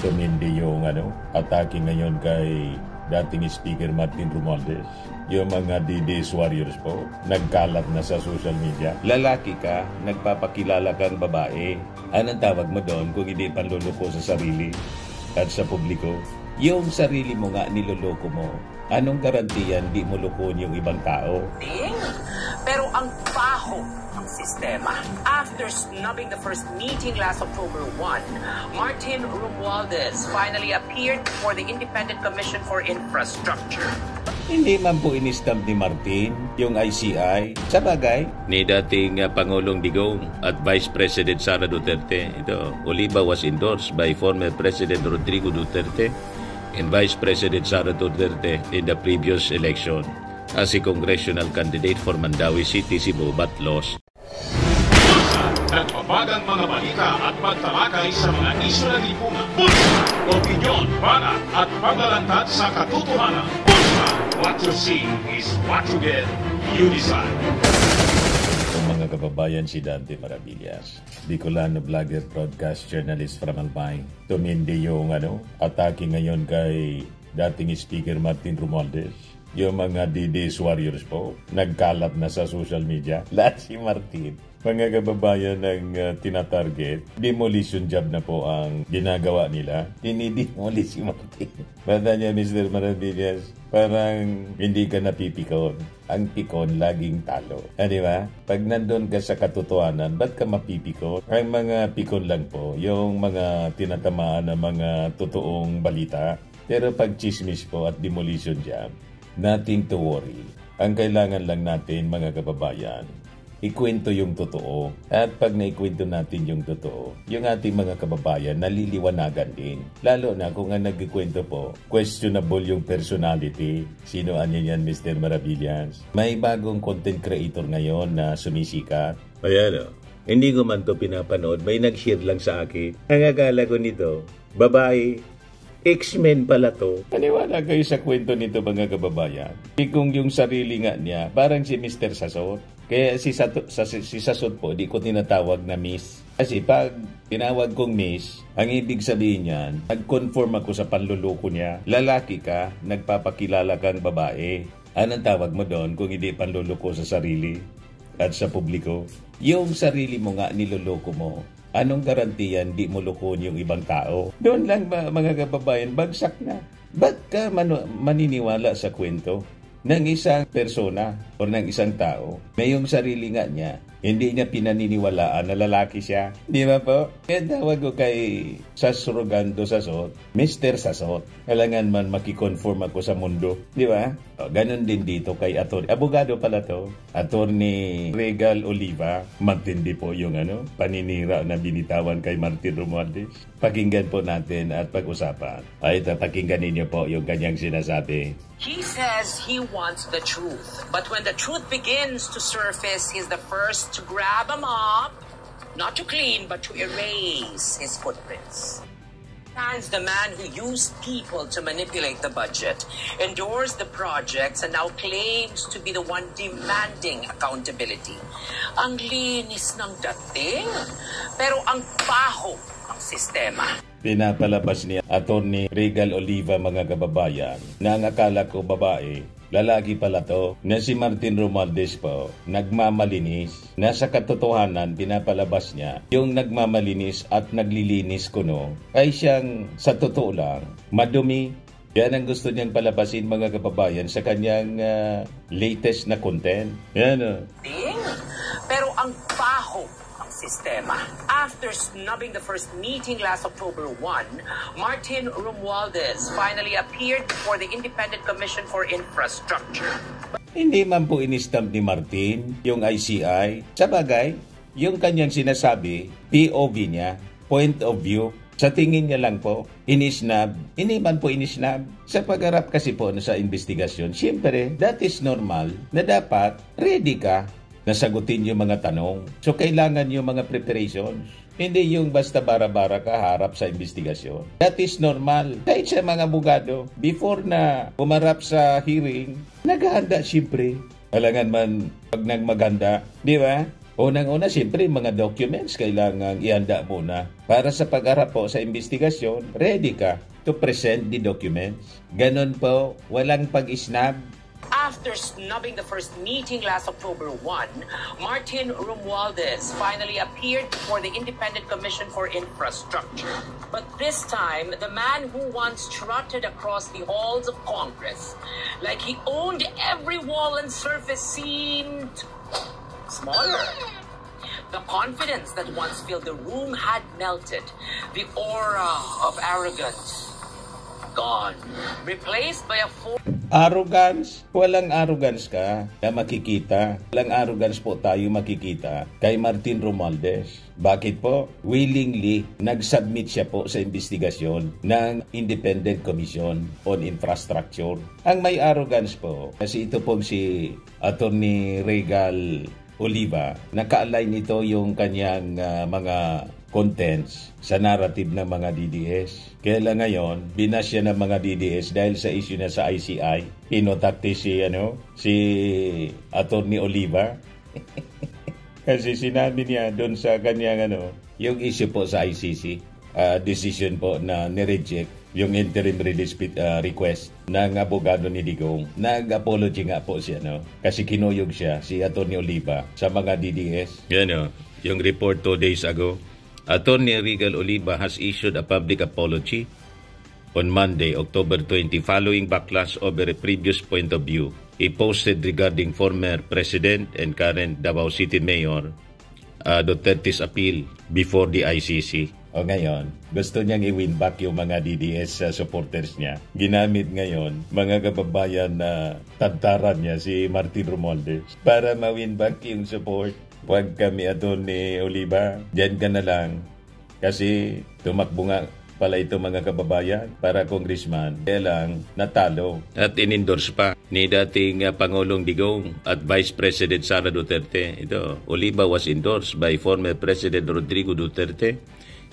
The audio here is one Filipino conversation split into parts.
tumindi yung atake ngayon kay dating Speaker Martin Romualdez. Yung mga DDS warriors po, nagkalat na sa social media. Lalaki ka, nagpapakilala kang babae. Anong tawag mo doon kung hindi panluloko sa sarili at sa publiko? Yung sarili mo nga niloloko mo. Anong garantiyan di mo lukon yung ibang tao? Pero ang baho ang sistema. After snubbing the first meeting last October 1, Martin Romualdez finally appeared before the Independent Commission for Infrastructure. Hindi man po inistamp ni Martin yung ICI. Sa bagay, ni dating Pangulong Digong at Vice President Sara Duterte. Ito, Oliva was endorsed by former President Rodrigo Duterte and Vice President Sara Duterte in the previous election as a congressional candidate for Mandawi City, Cebu, but lost. Nagpapagang mga balita at pagtalakay sa mga isyu na lipungan. Bulsa! Opinyon, banat at paglalantad sa katotohanan. Bulsa! What you see is what you get. You decide. Mga kababayan, si Dante Maravillas, Bicolano vlogger, broadcast journalist from Albay. Tumindi yung atake ngayon kay dating Speaker Martin Romualdez. Yung mga DDS warriors po, nagkalat na sa social media. Lahat si Martin. Mga kababayan ng tinatarget, demolition job na po ang ginagawa nila. Dinidemolish si Martin. Bata niya, Mr. Maravillas, parang hindi ka napipikon. Ang pikon laging talo. Di ba? Pag nandun ka sa katotohanan, ba't ka mapipikon? Ang mga pikon lang po, yung mga tinatamaan ng mga totoong balita. Pero pag chismis po at demolition job, nothing to worry. Ang kailangan lang natin, mga kababayan, ikwento yung totoo. At pag naikwento natin yung totoo, yung ating mga kababayan naliliwanagan din. Lalo na kung ang nagkikwento po, questionable yung personality. Sino yan, Mr. Maravillas? May bagong content creator ngayon na sumisikat. Ayan hindi ko man to pinapanood. May nag-share lang sa akin. Ang akala ko nito, babae, X-Men pala to. Paniwala kayo sa kwento nito, mga kababayan. Kung yung sarili nga niya, parang si Mr. Sasot. Kaya si Sasot po, di ko tinatawag na Miss. Kasi pag tinawag kong Miss, ang ibig sabihin niyan, nag-conform ako sa panluloko niya. Lalaki ka, nagpapakilala kang babae. Anong tawag mo doon kung hindi panluloko sa sarili at sa publiko? Yung sarili mo nga niloloko mo. Anong garantiyan di mo lukon yung ibang tao? Doon lang mga kababayan, bagsak na. Ba't ka maniniwala sa kwento ng isang persona o ng isang tao na yung sarili nga niya, hindi niya pinaniniwalaan na lalaki siya? Di ba po? Kaya tawag ko kay Sasrogando Sasot, Mr. Sasot. Kailangan man makikonform ako sa mundo. Di ba? Ganon din dito kay abogado pala to. Attorney Regal Oliva. Matindi po yung paninira na binitawan kay Martin Romualdez. Pakinggan po natin at pag-usapan. Ay, pakinggan ninyo po yung kanyang sinasabi. He says he wants the truth. But when the truth begins to surface, he's the first to grab him up. Not to clean, but to erase his footprints. Stands the man who used people to manipulate the budget, endorsed the projects, and now claims to be the one demanding accountability. Ang linis ng dating, pero ang baho ang sistema. Pinapalabas ni Attorney Regal Oliva, mga kababayan, na ang akala ko babae, lalaki pala to, na si Martin Romualdez po, nagmamalinis. Nasa katotohanan, pinapalabas niya, yung nagmamalinis at naglilinis kuno, ay siyang, sa totoo lang, madumi. Yan ang gusto niyang palabasin, mga kababayan, sa kanyang latest na content. Yan Pero ang baho sistema. After snubbing the first meeting last October 1, Martin Romualdez finally appeared before the Independent Commission for Infrastructure. Hindi man po inistamp ni Martin yung ICI. Sa bagay, yung kanyang sinasabi, POV niya, point of view, sa tingin niya lang po, inisnab. Hindi man po inisnab. Sa pagharap kasi po sa investigasyon, siyempre, that is normal na dapat ready ka nasagutin yung mga tanong. So, kailangan yung mga preparations. Hindi yung basta bara-bara ka harap sa investigasyon. That is normal. Kahit sa mga abogado, before na umarap sa hearing, naghahanda siyempre. Alangan man pag nagmaganda, di ba? Unang-una, siyempre, mga documents kailangan ihanda muna para sa pag-harap po sa investigasyon, ready ka to present the documents. Ganon po, walang pag-snub. After snubbing the first meeting last October 1, Martin Romualdez finally appeared before the Independent Commission for Infrastructure. But this time, the man who once trotted across the halls of Congress like he owned every wall and surface seemed smaller. The confidence that once filled the room had melted. The aura of arrogance gone, replaced by a Arrogance? Walang arrogance ka na makikita. Walang arrogance po tayo makikita kay Martin Romualdez. Bakit po? Willingly, nag-submit siya po sa investigasyon ng Independent Commission on Infrastructure. Ang may arrogance po, kasi ito po si Attorney Regal Oliva, naka-align ito yung kanyang mga contents sa narrative ng mga DDS. Kaya lang ngayon, binasya ng mga DDS dahil sa issue na sa ICI. Pinotakti si Attorney Oliva. Kasi sinabi niya doon sa kanyang yung issue po sa ICC, decision po na nireject yung interim release request ng abogado ni Digong. Nag-apology nga po siya, kasi kinuyog siya, si Attorney Oliva, sa mga DDS. Yan yung report 2 days ago. Attorney Regal Oliva has issued a public apology on Monday, October 20, following backlash over a previous point of view he posted regarding former President and current Davao City Mayor Duterte's appeal before the ICC. O ngayon, gusto niyang i-win back yung mga DDS supporters niya. Ginamit ngayon mga kababayan na tantaran niya si Martin Romualdez para ma-win back yung support. Huwag kami, Attorney Oliva, dyan ka na lang. Kasi tumakbo nga pala ito mga kababayan para congressman. Kaya lang natalo. At in-endorse pa ni dating Pangulong Digong at Vice President Sara Duterte. Ito, Oliva was endorsed by former President Rodrigo Duterte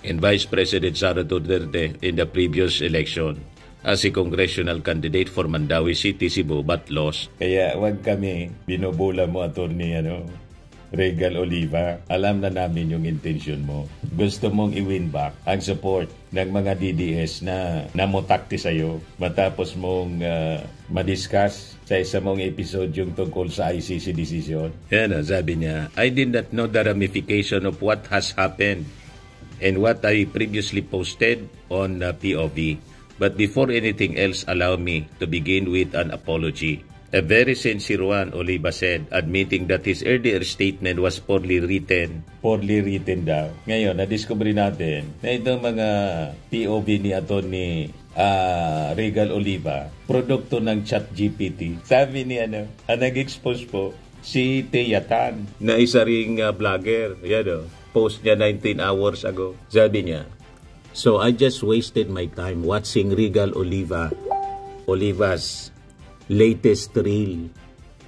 and Vice President Sara Duterte in the previous election as a congressional candidate for Mandawi City, Cebu, but lost. Kaya huwag kami binubula mo, Attorney Regal Oliva. Alam na namin yung intention mo. Gusto mong i-win back ang support ng mga DDS na namutakti sa'yo matapos mong madiscuss sa isa mong episode yung tungkol sa ICC decision. Yan, sabi niya, I did not know the ramification of what has happened and what I previously posted on POV. But before anything else, allow me to begin with an apology. A very sincere one, Oliva said, admitting that his earlier statement was poorly written. Poorly written daw. Ngayon, na-discover natin na itong mga POV ni Attorney Regal Oliva, produkto ng ChatGPT. Sabi ni ang nag-expose po, si Thea Tan, na isa ring vlogger. Yan post niya 19 hours ago. Sabi niya, so I just wasted my time watching Regal Oliva's latest reel.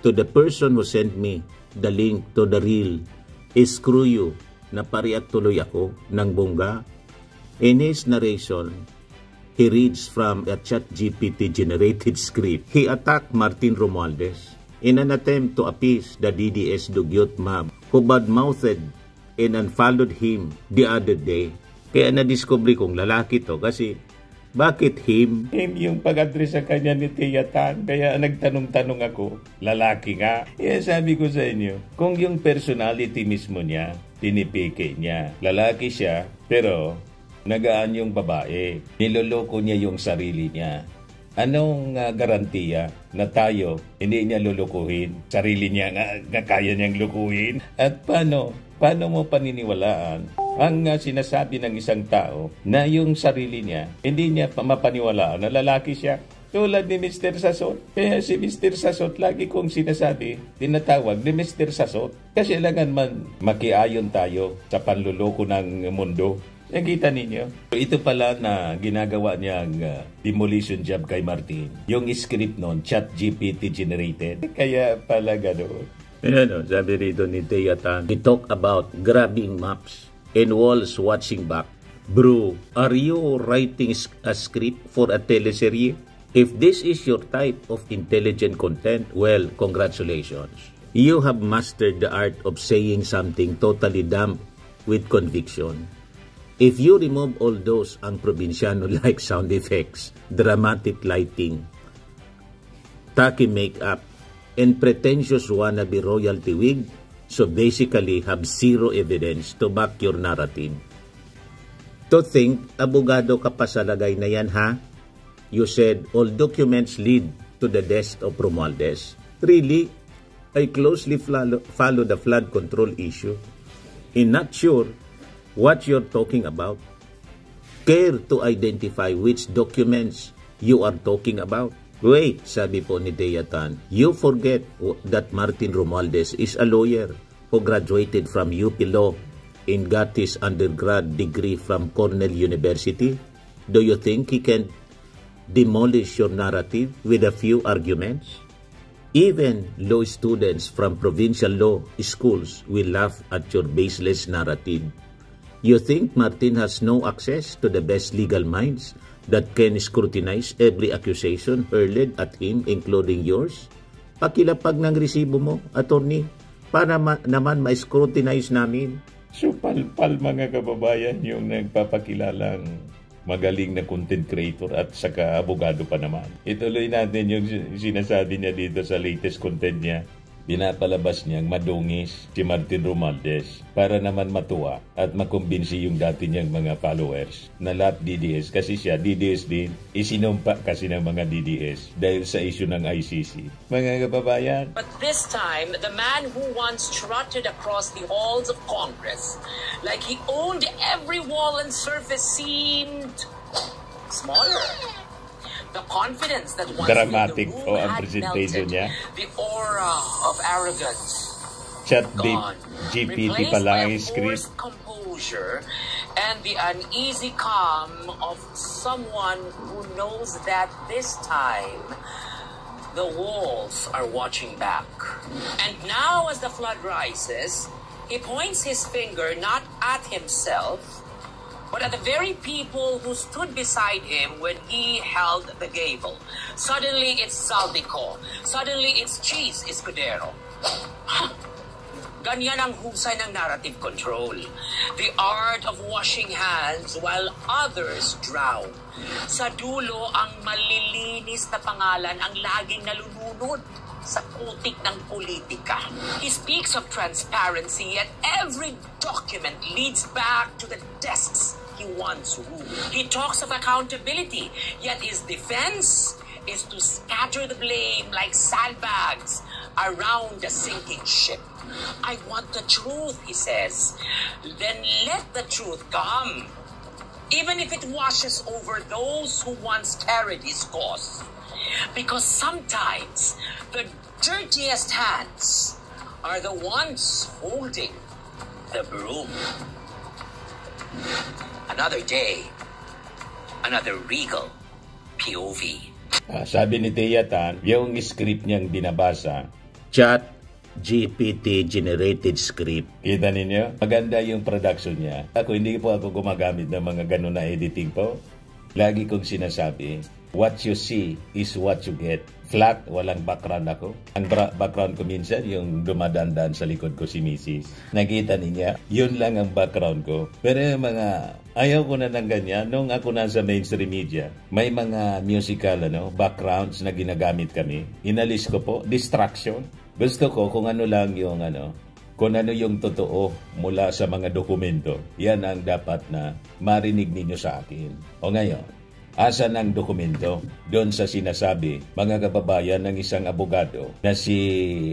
To the person who sent me the link to the reel, screw you, napariat tuloy ako ng bongga. In his narration, he reads from a ChatGPT generated script. He attacked Martin Romualdez in an attempt to appease the DDS Dugyot mob who badmouthed and unfollowed him the other day. Kaya na-discover kong lalaki to kasi bakit him? Him yung pag-address sa kanya ni Thea Tan. Kaya nagtanong-tanong ako, lalaki nga. Kaya sabi ko sa inyo, kung yung personality mismo niya, pinipike niya, lalaki siya, pero nagaan yung babae. Niloloko niya yung sarili niya. Anong garantiya na tayo hindi niya lulukuhin? Sarili niya nga kaya niyang lukuhin? At paano mo paniniwalaan ang sinasabi ng isang tao na yung sarili niya, hindi niya mapaniwalaan na lalaki siya? Tulad ni Mr. Sasot. Kaya si Mr. Sasot, lagi kong sinasabi, tinatawag ni Mr. Sasot. Kasi kailangan man makiayon tayo sa panluloko ng mundo. Nakita ninyo? Ito pala na ginagawa niyang demolition job kay Martin. Yung script nun, ChatGPT generated. Kaya pala gano'n. Sabi rito ni Thea Tan, we talk about grabbing maps and walls watching back. Bro, are you writing a script for a teleserye? If this is your type of intelligent content, well, congratulations. You have mastered the art of saying something totally dumb with conviction. If you remove all those ang probinsyano-like sound effects, dramatic lighting, tacky makeup, and pretentious wannabe royalty wig, so basically have zero evidence to back your narrative. To think, abogado ka pa sa lagay na yan, ha? You said all documents lead to the death of Romualdez. Really? I closely follow the flood control issue and not sure what you're talking about. Care to identify which documents you are talking about? Wait, sabi po ni Thea Tan, you forget that Martin Romualdez is a lawyer who graduated from UP Law and got his undergrad degree from Cornell University. Do you think he can demolish your narrative with a few arguments? Even law students from provincial law schools will laugh at your baseless narrative. You think Martin has no access to the best legal minds that can scrutinize every accusation hurled at him, including yours? Pakilapag ng resibo mo, attorney, para naman ma-scrutinize namin. So palpal mga kababayan yung nagpapakilalang magaling na content creator at saka abogado pa naman. Ituloy natin yung sinasabi niya dito sa latest content niya. Pinapalabas niyang madungis si Martin Romualdez para naman matuwa at makumbinsi yung dati niyang mga followers na lahat DDS kasi siya DDS din, isinumpa kasi ng mga DDS dahil sa issue ng ICC. Mga kababayan. But this time, the man who once trotted across the halls of Congress like he owned every wall and surface seemed smaller. The confidence that once dramatic in the po room ang had presentation melted, niya. the aura of arrogance Chat gone, GPT replaced pala by ang a script. forced composure and the uneasy calm of someone who knows that this time the walls are watching back. And now as the flood rises, he points his finger not at himself, but at the very people who stood beside him when he held the gavel. Suddenly it's Saldico. Suddenly it's Cheese Escudero. Ganyan ang husay ng narrative control. The art of washing hands while others drown. Sa dulo, ang malilinis na pangalan ang laging nalulunod sa putik ng politika. He speaks of transparency, yet every document leads back to the desks he once ruled. He talks of accountability, yet his defense is to scatter the blame like sandbags around a sinking ship. I want the truth, he says. Then let the truth come, even if it washes over those who once carried his cause. Because sometimes the dirtiest hands are the ones holding the broom. Another day, another regal POV. Sabi ni Thea Tan, yung script niyang binabasa, Chat GPT generated script. kita ninyo, maganda yung production niya. Hindi po ako gumagamit ng mga ganun na editing po. Lagi kong sinasabi, what you see is what you get. Flat, walang background ako. Ang background ko minsan, yung dumadandaan sa likod ko si Mrs. Nakita niya, yun lang ang background ko. Pero yung mga, ayaw ko na ng ganyan. Nung ako nasa mainstream media, may mga musical backgrounds na ginagamit kami. Inalis ko po, distraction. Gusto ko kung ano lang yung kung ano yung totoo mula sa mga dokumento. Yan ang dapat na marinig ninyo sa akin. O ngayon, asan ang dokumento? Doon sa sinasabi, mga kababayan, ng isang abogado na si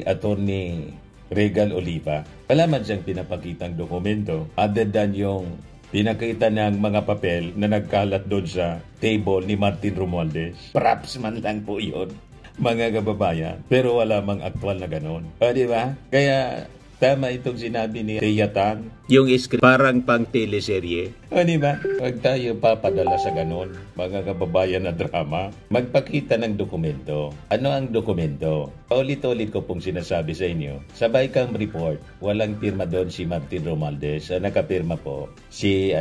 Attorney Regal Oliva. Wala man siyang pinapakitang dokumento other than yung pinakita ng mga papel na nagkalat doon sa table ni Martin Romualdez. Props man lang po yun, mga kababayan. Pero wala mang aktual na ganon. O, di ba? Kaya tama itong sinabi ni Thea Tan. Yung script parang pang teleserye. O, di ba? Huwag tayo papadala sa ganon, mga kababayan na drama. Magpakita ng dokumento. Ano ang dokumento? Ulit-ulit ko pong sinasabi sa inyo. Sa Bicam report, walang pirma doon si Martin Romualdez. Nakapirma po si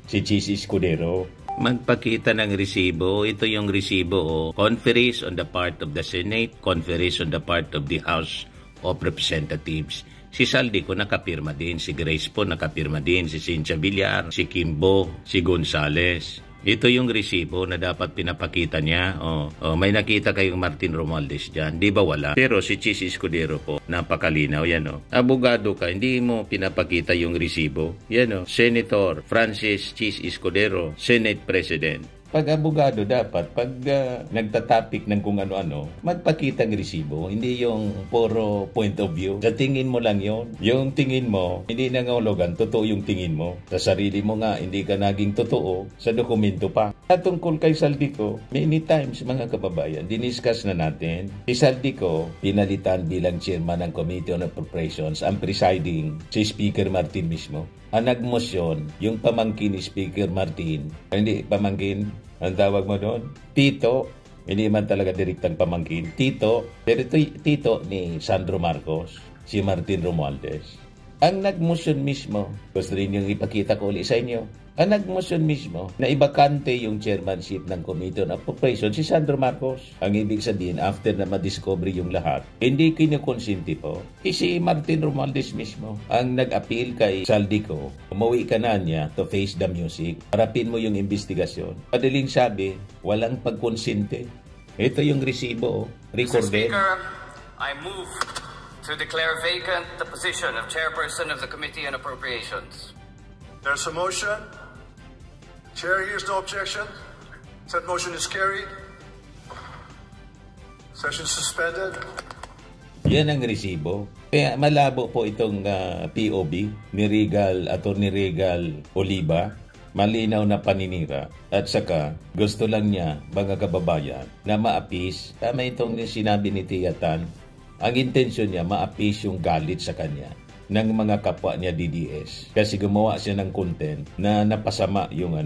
Cheese Escudero. Magpakita ng resibo. Ito yung resibo. Conference on the part of the Senate, conference on the part of the House of Representatives. Si Saldico nakapirma din, si Grace po nakapirma din, si Cynthia Villar, si Kimbo, si Gonzales. Ito yung resibo na dapat pinapakita niya. May nakita kayong Martin Romualdez dyan. Di ba wala? Pero si Chis Escudero po, napakalinaw yan. Abogado ka, hindi mo pinapakita yung resibo. Yan Senator Francis Chis Escudero, Senate President. Pag abogado dapat, pag nagtatapik ng kung ano-ano, magpakita ng resibo, hindi yung puro point of view. Sa tingin mo lang yon. Yung tingin mo, hindi nangahulugan, totoo yung tingin mo. Sa sarili mo nga, hindi ka naging totoo, sa dokumento pa. At tungkol kay Saldico, many times mga kababayan, diniscuss na natin. Si Saldico, pinalitan bilang chairman ng Committee on Appropriations, ang presiding si Speaker Martin mismo. Ang nagmosyon, yung pamangkin ni Speaker Martin, hindi pamangkin, ang tawag mo doon, tito, hindi man talaga direktang pamangkin, tito, pero ito tito ni Sandro Marcos, si Martin Romualdez. Ang nagmosyon mismo, gusto rin yung ipakita ko ulit sa inyo, ang nagmosyon mismo na ibakante yung chairmanship ng Committee on Appropriations si Sandro Marcos. Ang ibig sabihin, after na madiscover yung lahat, hindi kinukonsinti po. Si Martin Romualdez mismo ang nag-appeal kay Saldico. Umuwi ka na niya to face the music. Harapin mo yung investigasyon. Madaling sabi, walang pagkonsinte. Ito yung resibo, recorded. Mr. Speaker, I move to declare vacant the position of Chairperson of the Committee on Appropriations. There's a motion. Chair hears no objection. Said motion is carried. Session suspended. Yan ang resibo. Kaya malabo po itong POB ni Attorney Regal Oliva. Malinaw na paninira. At saka, gusto lang niya, mga kababayan, na maapis. Tama itong sinabi ni Tia Tan. Ang intensyon niya, maapis yung galit sa kanya ng mga kapwa niya DDS. Kasi gumawa siya ng content na napasama yung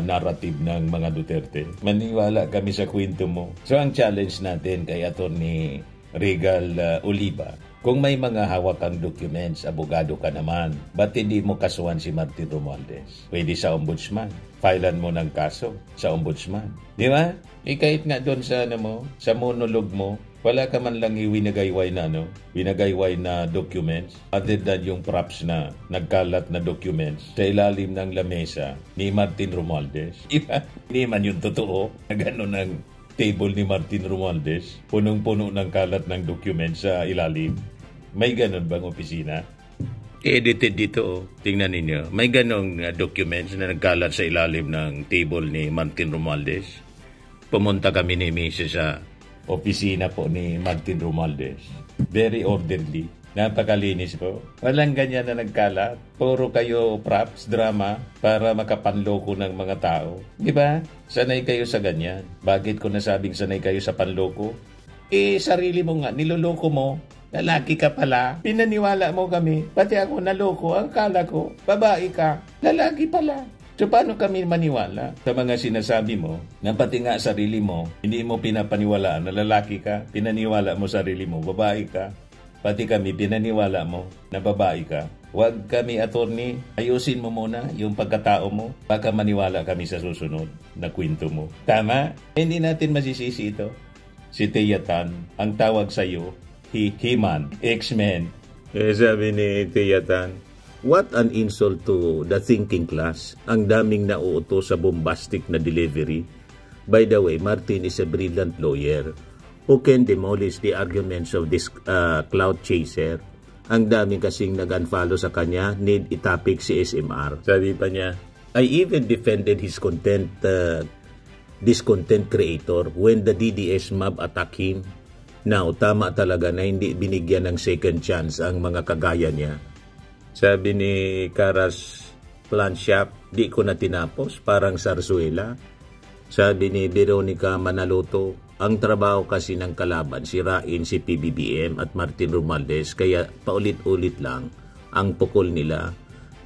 narrative ng mga Duterte. Maniwala kami sa kwento mo. So ang challenge natin kay Attorney Regal Oliva, kung may mga hawak kang documents, abogado ka naman, ba't hindi mo kasuhan si Martin Romualdez? Pwede sa ombudsman. Filean mo ng kaso sa ombudsman. Di ba? Kahit nga doon sa sa monologue mo, wala ka man lang winagayway na documents other than yung props na nagkalat na documents sa ilalim ng lamesa ni Martin Romualdez. Iba, hindi man yung totoo na gano'n ang table ni Martin Romualdez, punong-puno ng kalat ng documents sa ilalim. May gano'n bang opisina? Edited dito, tingnan ninyo. May ganong documents na nagkalat sa ilalim ng table ni Martin Romualdez. Pumunta kami ni Mrs. sa opisina po ni Martin Romualdez. Very orderly. Napakalinis po. Walang ganyan na nagkalat. Puro kayo props, drama, para makapanloko ng mga tao. Di ba? Sanay kayo sa ganyan. Bakit ko nasabing sanay kayo sa panloko? Sarili mo nga, niloloko mo. Lalaki ka pala. Pinaniwala mo kami. Pati ako naloko. Ang kala ko, babae ka. Lalaki pala. So paano kami maniwala sa mga sinasabi mo na pati nga sarili mo, hindi mo pinapaniwalaan na lalaki ka, pinaniwala mo sarili mo, babae ka, pati kami pinaniwala mo na babae ka. Huwag kami, attorney, ayusin mo muna yung pagkatao mo, baka maniwala kami sa susunod na kwento mo. Tama? Hindi natin masisisi ito. Si Tia Tan, ang tawag sa iyo, He-Man, X-Men. Sabi ni Tia Tan, what an insult to the thinking class. Ang daming nauuto sa bombastic na delivery. By the way, Martin is a brilliant lawyer who can demolish the arguments of this cloud chaser. Ang daming kasing nag-unfollow sa kanya, need itapik si SMR. Sabi pa niya, I even defended his this content creator when the DDS mob attack him. Now, tama talaga na hindi binigyan ng second chance ang mga kagaya niya. Sabi ni Karas Planshop, di ko na tinapos, parang sarsuela. Sabi ni Veronica Manaloto, ang trabaho kasi ng kalaban, sirain si PBBM at Martin Romualdez, kaya paulit-ulit lang ang pukol nila.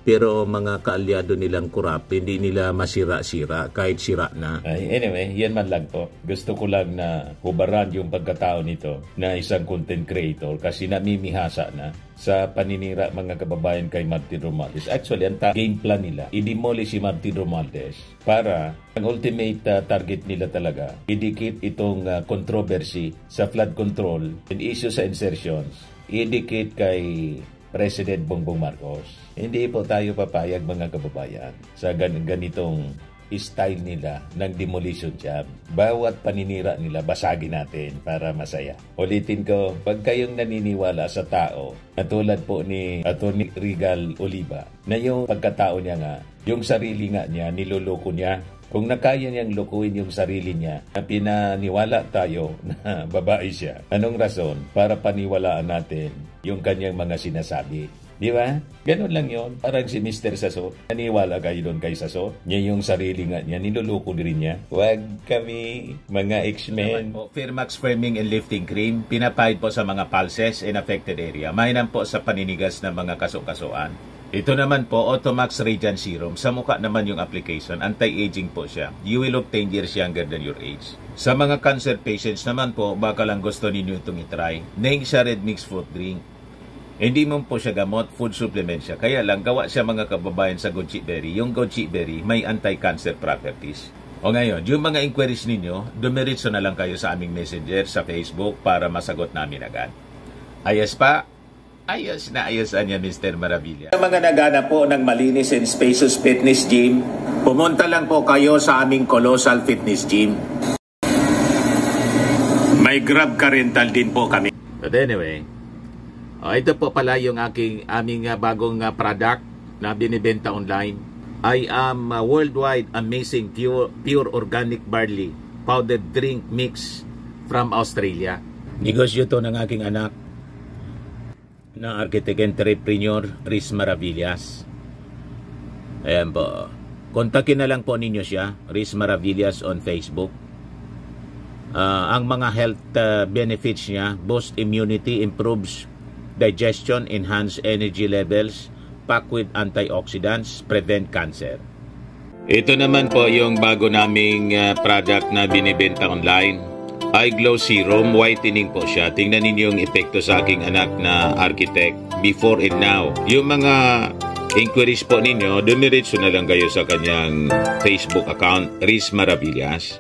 Pero mga kaalyado nilang kurap, hindi nila masira-sira kahit sira na. Anyway, yan man lang po. Gusto ko lang na hubaran yung pagkatao nito na isang content creator kasi namimihasa na. sa paninira mga kababayan kay Martin Romualdez. Actually, ang game plan nila, i-demolish si Martin Romualdez para ang ultimate target nila talaga, idikit itong controversy sa flood control and issue sa insertions, idikit kay President Bongbong Marcos. Hindi po tayo papayag mga kababayan sa ganitong style nila ng demolition job. Bawat paninira nila, basagin natin para masaya. Ulitin ko, pag kayong naniniwala sa tao, tulad po ni Atty. Regal Oliva, na yung pagkatao niya nga, yung sarili nga niya, niloloko niya. Kung nakaya niyang lukuin yung sarili niya, na pinaniwala tayo na babae siya, anong rason para paniwalaan natin yung kanyang mga sinasabi? Di ba? Ganun lang yon. Parang si Mr. Saso. Naniwala kayo doon kay Saso? Niya yung sarili nga niya. Niluluko din niya. Huwag kami, mga X-Men. Firmax Firming and Lifting Cream. Pinapahid po sa mga pulses in affected area. Mainam po sa paninigas ng mga kaso-kasuan. Ito naman po, Automax Radiant Serum. Sa mukha naman yung application. Anti-aging po siya. You will look 10 years younger than your age. Sa mga cancer patients naman po, baka lang gusto ninyo itong itry. Neng siya Red Mix Fruit Drink. Hindi mo po siya gamot, food supplement siya. Kaya lang, gawa siya mga kababayan sa goji berry. Yung goji berry may anti-cancer properties. O ngayon, yung mga inquiries ninyo, dumiritso na lang kayo sa aming messenger sa Facebook para masagot namin agad. Ayos pa? Ayos na ayos niya, Mr. Maravilla. Sa mga nagana po ng malinis and spacious fitness gym, pumunta lang po kayo sa aming Colossal Fitness Gym. May Grab car rental din po kami. But anyway, ito po pala yung aming bagong product na binibenta online. I am worldwide amazing pure organic barley powdered drink mix from Australia. Negosyo to ng aking anak na architect entrepreneur Riz Maravillas. Ayan po. Kontakin na lang po ninyo siya, Riz Maravillas on Facebook. Ang mga health benefits niya, boost immunity, improves digestion, enhance energy levels, packed with antioxidants, prevent cancer. Ito naman po yung bago naming product na binibenta online. Eye Glow Serum, whitening po siya. Tingnan ninyo yung epekto sa aking anak na architect before and now. Yung mga inquiries po ninyo, dumiretso na lang kayo sa kanyang Facebook account, Riz Maravillas.